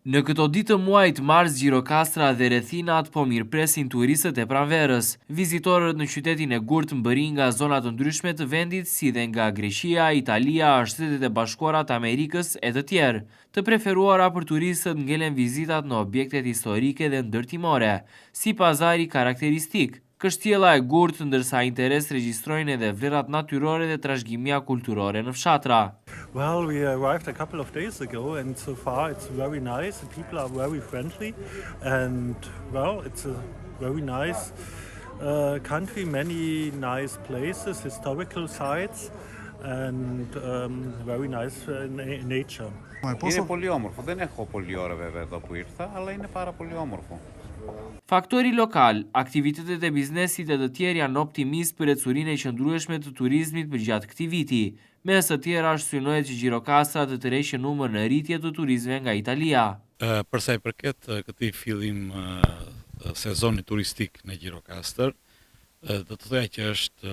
Në këto ditë të muajit mars, Gjirokastra dhe rrethinat po mirëpresin turistët e pranverës. Vizitorët në qytetin e Gurt mbërrin nga zona të ndryshme të vendit, si dhe nga Greqia, Italia, Shtetet e Bashkuara të Amerikës e të tjerë. Të preferuara për turistët ngelen vizitat në objektet historike dhe ndërtimore, si pazari karakteristik, Kështjella e Gurt, ndërsa interes regjistrojnë edhe vlerat natyrore dhe trashëgimia kulturore në fshatra. Well, we arrived a couple of days ago and so far it's very nice. The people are very friendly and well, it's a very nice country, many nice places, historical sites and very nice nature. Είναι πολύ όμορφο. Δεν έχω πολλή ώρα βέβαια εδώ που ήρθα, αλλά είναι πάρα πολύ όμορφο. Faktori lokal, aktivitetet e biznesit e të tjerë janë optimist për ecurinë e qëndrueshme të turizmit përgjatë këtij viti. Mes të tjera synohet që Gjirokastra të tërheqë numër në rritje të turizmeve nga Italia. Për sa i përket këtij fillim sezoni turistik në Gjirokastër, do të thoya që është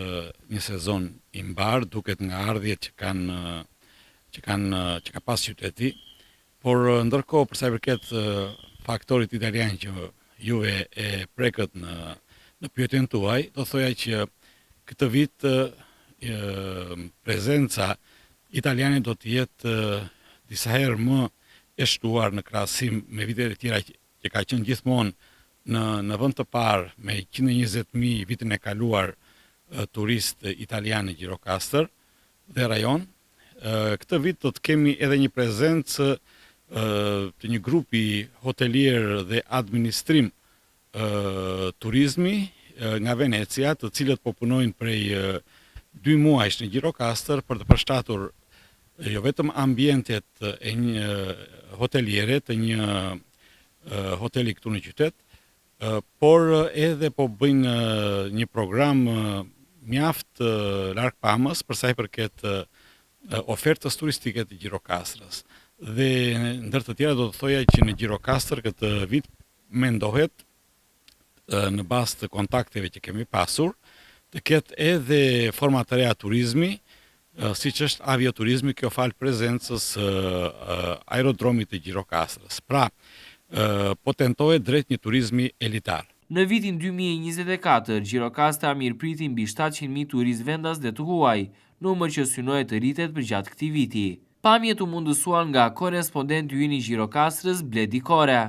një sezon i mbar, duket nga ardhjet që ka pas qyteti, por ndërkohë për sa i përket faktorit italian që juve e prekët në pyetjen tuaj, do thoya që këtë vit prezenca italiane do të jetë disa herë më e shtuar në krahasim me vitet e tjera që ka qenë gjithmonë në vend të parë me 120.000 vitin e kaluar turist italian në Gjirokastër dhe rajon. Këtë vit do të kemi edhe një prezencë të një grupi hotelier dhe administrim turizmi nga Venecia, të cilët po punojnë prej 2 muajsh në Gjirokastër për të përshtatur jo vetëm ambientet e një hoteliere të një hoteli këtu në qytet, por edhe po bëjnë një program mjaft largpamës për sa i përket ofertës turistike të Gjirokastrës. Dhe ndër të tjera do të thoya që në Gjirokastër këtë vit mendohet në bazë të kontakteve që kemi pasur të ketë edhe forma të reja turizmi, siç është avioturizmi, kjo fal prezencës aerodromit të Gjirokastrës. Pra, po tentohet drejt një turizmi elitar. Në vitin 2024, Gjirokastra mirëpriti mbi 700.000 turistë vendas dhe të huaj, numër që synohet të rritet përgjatë këtij viti. Pamjet u mundësuan nga korespondenti ynë i Gjirokastrës, Bledi Kore.